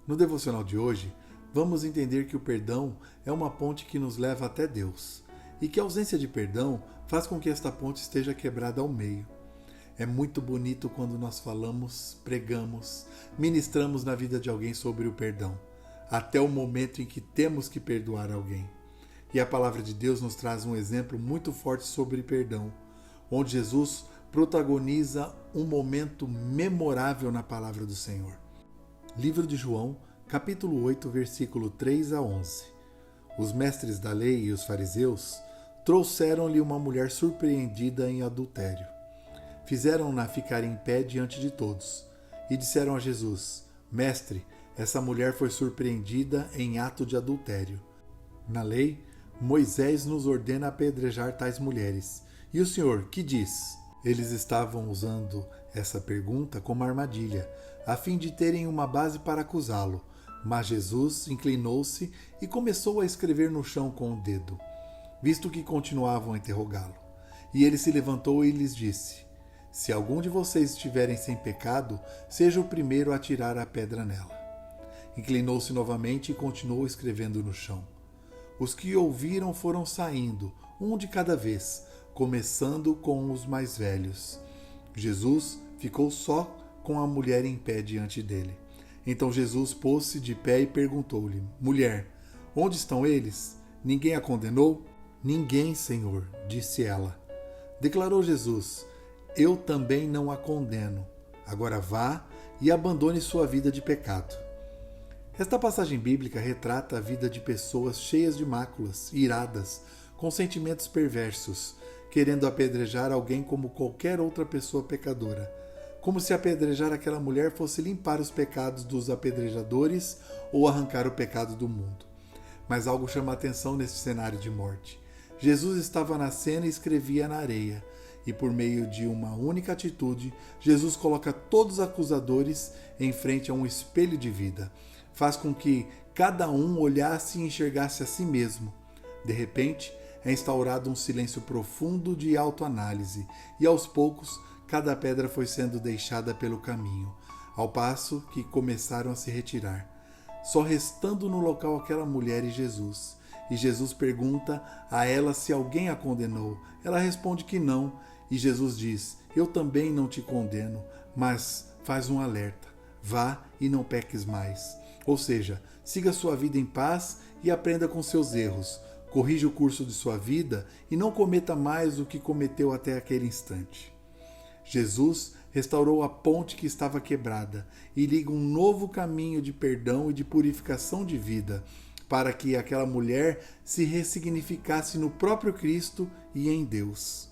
No devocional de hoje, vamos entender que o perdão é uma ponte que nos leva até Deus e que a ausência de perdão faz com que esta ponte esteja quebrada ao meio. É muito bonito quando nós falamos, pregamos, ministramos na vida de alguém sobre o perdão, até o momento em que temos que perdoar alguém. E a palavra de Deus nos traz um exemplo muito forte sobre perdão, onde Jesus protagoniza um momento memorável na palavra do Senhor. Livro de João, capítulo 8, versículo 3 a 11. Os mestres da lei e os fariseus trouxeram-lhe uma mulher surpreendida em adultério. Fizeram-na ficar em pé diante de todos e disseram a Jesus: Mestre, essa mulher foi surpreendida em ato de adultério. Na lei, Moisés nos ordena apedrejar tais mulheres. E o Senhor, que diz? Eles estavam usando essa pergunta como armadilha, a fim de terem uma base para acusá-lo. Mas Jesus inclinou-se e começou a escrever no chão com o dedo, visto que continuavam a interrogá-lo. E ele se levantou e lhes disse: Se algum de vocês estiverem sem pecado, seja o primeiro a tirar a pedra nela. Inclinou-se novamente e continuou escrevendo no chão. Os que ouviram foram saindo, um de cada vez, começando com os mais velhos. Jesus ficou só com a mulher em pé diante dele. Então Jesus pôs-se de pé e perguntou-lhe: Mulher, onde estão eles? Ninguém a condenou? Ninguém, Senhor, disse ela. Declarou Jesus: Eu também não a condeno. Agora vá e abandone sua vida de pecado. Esta passagem bíblica retrata a vida de pessoas cheias de máculas, iradas, com sentimentos perversos, querendo apedrejar alguém como qualquer outra pessoa pecadora, como se apedrejar aquela mulher fosse limpar os pecados dos apedrejadores ou arrancar o pecado do mundo. Mas algo chama a atenção nesse cenário de morte. Jesus estava na cena e escrevia na areia, e por meio de uma única atitude, Jesus coloca todos os acusadores em frente a um espelho de vida. Faz com que cada um olhasse e enxergasse a si mesmo. De repente, é instaurado um silêncio profundo de autoanálise, e aos poucos, cada pedra foi sendo deixada pelo caminho, ao passo que começaram a se retirar, só restando no local aquela mulher e Jesus. E Jesus pergunta a ela se alguém a condenou. Ela responde que não, e Jesus diz: Eu também não te condeno, mas faz um alerta: vá e não peques mais. Ou seja, siga sua vida em paz e aprenda com seus erros. Corrija o curso de sua vida e não cometa mais o que cometeu até aquele instante. Jesus restaurou a ponte que estava quebrada e liga um novo caminho de perdão e de purificação de vida, para que aquela mulher se ressignificasse no próprio Cristo e em Deus.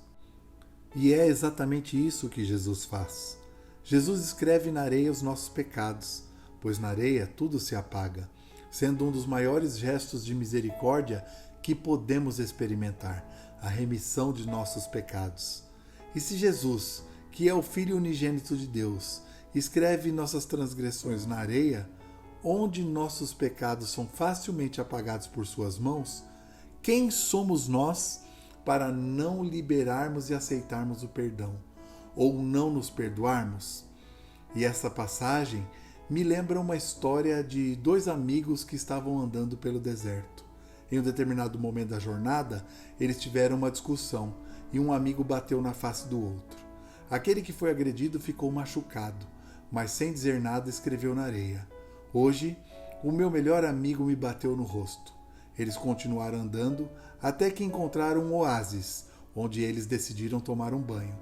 E é exatamente isso que Jesus faz. Jesus escreve na areia os nossos pecados, pois na areia tudo se apaga, sendo um dos maiores gestos de misericórdia que podemos experimentar, a remissão de nossos pecados. E se Jesus, que é o Filho unigênito de Deus, escreve nossas transgressões na areia, onde nossos pecados são facilmente apagados por suas mãos, quem somos nós para não liberarmos e aceitarmos o perdão, ou não nos perdoarmos? E essa passagem me lembra uma história de dois amigos que estavam andando pelo deserto. Em um determinado momento da jornada, eles tiveram uma discussão e um amigo bateu na face do outro. Aquele que foi agredido ficou machucado, mas sem dizer nada escreveu na areia: Hoje, o meu melhor amigo me bateu no rosto. Eles continuaram andando até que encontraram um oásis, onde eles decidiram tomar um banho.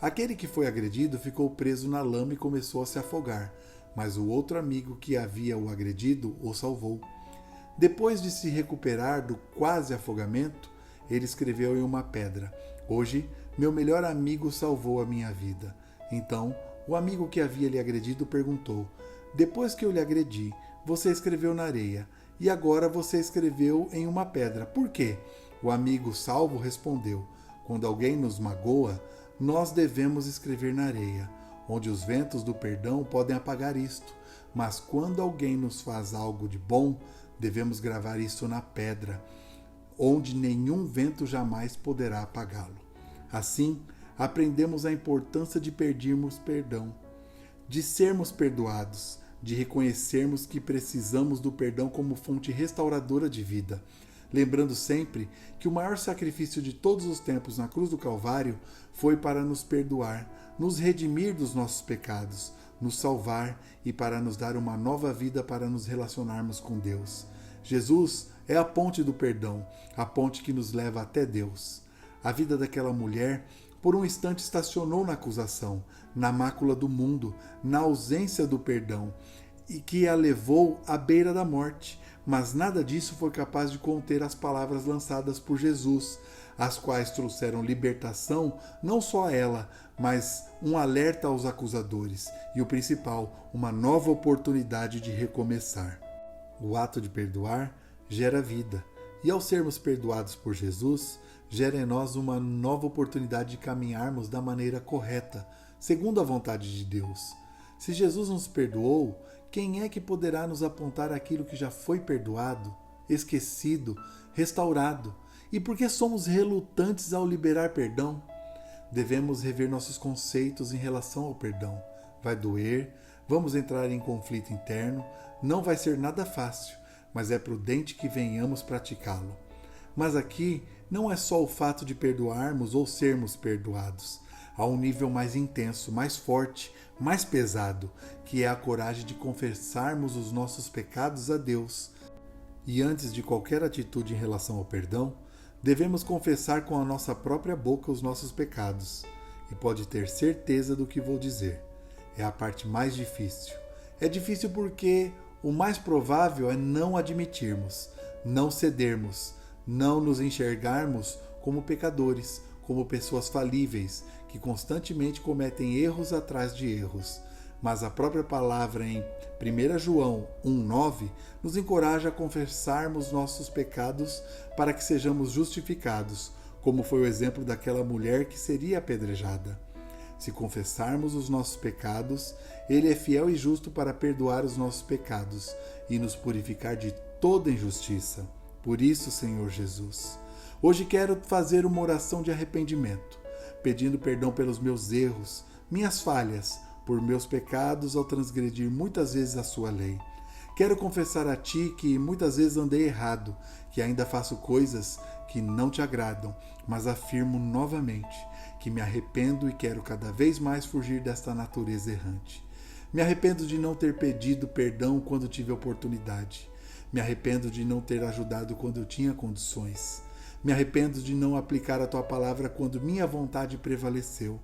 Aquele que foi agredido ficou preso na lama e começou a se afogar, mas o outro amigo que havia o agredido o salvou. Depois de se recuperar do quase afogamento, ele escreveu em uma pedra: Hoje, meu melhor amigo salvou a minha vida. Então, o amigo que havia lhe agredido perguntou: Depois que eu lhe agredi, você escreveu na areia, e agora você escreveu em uma pedra. Por quê? O amigo salvo respondeu: Quando alguém nos magoa, nós devemos escrever na areia, onde os ventos do perdão podem apagar isto. Mas quando alguém nos faz algo de bom, devemos gravar isso na pedra, onde nenhum vento jamais poderá apagá-lo. Assim, aprendemos a importância de pedirmos perdão, de sermos perdoados, de reconhecermos que precisamos do perdão como fonte restauradora de vida, lembrando sempre que o maior sacrifício de todos os tempos na cruz do Calvário foi para nos perdoar, nos redimir dos nossos pecados, nos salvar e para nos dar uma nova vida para nos relacionarmos com Deus. Jesus é a ponte do perdão, a ponte que nos leva até Deus. A vida daquela mulher, por um instante, estacionou na acusação, na mácula do mundo, na ausência do perdão, e que a levou à beira da morte. Mas nada disso foi capaz de conter as palavras lançadas por Jesus, as quais trouxeram libertação não só a ela, mas um alerta aos acusadores e, o principal, uma nova oportunidade de recomeçar. O ato de perdoar gera vida, e ao sermos perdoados por Jesus, gera em nós uma nova oportunidade de caminharmos da maneira correta, segundo a vontade de Deus. Se Jesus nos perdoou, quem é que poderá nos apontar aquilo que já foi perdoado, esquecido, restaurado? E por que somos relutantes ao liberar perdão? Devemos rever nossos conceitos em relação ao perdão. Vai doer, vamos entrar em conflito interno, não vai ser nada fácil, mas é prudente que venhamos praticá-lo. Mas aqui não é só o fato de perdoarmos ou sermos perdoados. Há um nível mais intenso, mais forte, mais pesado, que é a coragem de confessarmos os nossos pecados a Deus. E antes de qualquer atitude em relação ao perdão, devemos confessar com a nossa própria boca os nossos pecados. E pode ter certeza do que vou dizer. É a parte mais difícil. É difícil porque o mais provável é não admitirmos, não cedermos, não nos enxergarmos como pecadores, como pessoas falíveis, que constantemente cometem erros atrás de erros. Mas a própria palavra em 1 João 1,9 nos encoraja a confessarmos nossos pecados para que sejamos justificados, como foi o exemplo daquela mulher que seria apedrejada. Se confessarmos os nossos pecados, Ele é fiel e justo para perdoar os nossos pecados e nos purificar de toda injustiça. Por isso, Senhor Jesus, hoje quero fazer uma oração de arrependimento, pedindo perdão pelos meus erros, minhas falhas, por meus pecados ao transgredir muitas vezes a sua lei. Quero confessar a Ti que muitas vezes andei errado, que ainda faço coisas que não Te agradam, mas afirmo novamente que me arrependo e quero cada vez mais fugir desta natureza errante. Me arrependo de não ter pedido perdão quando tive oportunidade. Me arrependo de não ter ajudado quando eu tinha condições. Me arrependo de não aplicar a Tua palavra quando minha vontade prevaleceu.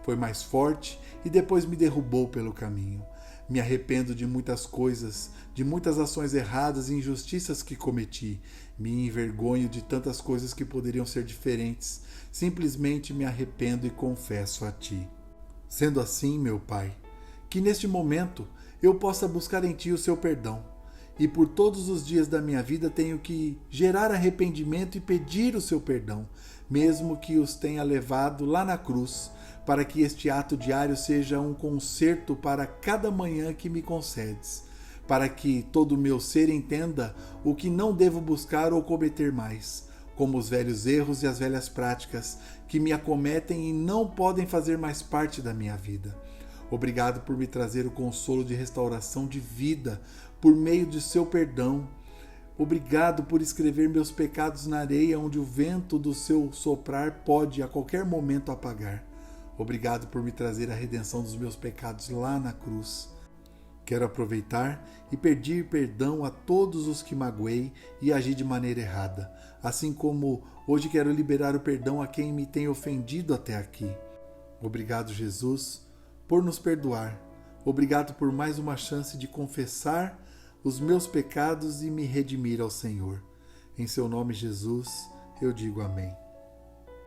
Foi mais forte e depois me derrubou pelo caminho. Me arrependo de muitas coisas, de muitas ações erradas e injustiças que cometi. Me envergonho de tantas coisas que poderiam ser diferentes. Simplesmente me arrependo e confesso a Ti. Sendo assim, meu Pai, que neste momento eu possa buscar em Ti o Seu perdão. E por todos os dias da minha vida tenho que gerar arrependimento e pedir o Seu perdão, mesmo que os tenha levado lá na cruz, para que este ato diário seja um conserto para cada manhã que me concedes, para que todo o meu ser entenda o que não devo buscar ou cometer mais, como os velhos erros e as velhas práticas que me acometem e não podem fazer mais parte da minha vida. Obrigado por me trazer o consolo de restauração de vida por meio de Seu perdão. Obrigado por escrever meus pecados na areia onde o vento do Seu soprar pode a qualquer momento apagar. Obrigado por me trazer a redenção dos meus pecados lá na cruz. Quero aproveitar e pedir perdão a todos os que magoei e agi de maneira errada, assim como hoje quero liberar o perdão a quem me tem ofendido até aqui. Obrigado, Jesus, por nos perdoar. Obrigado por mais uma chance de confessar os meus pecados e me redimir ao Senhor. Em Seu nome, Jesus, eu digo amém.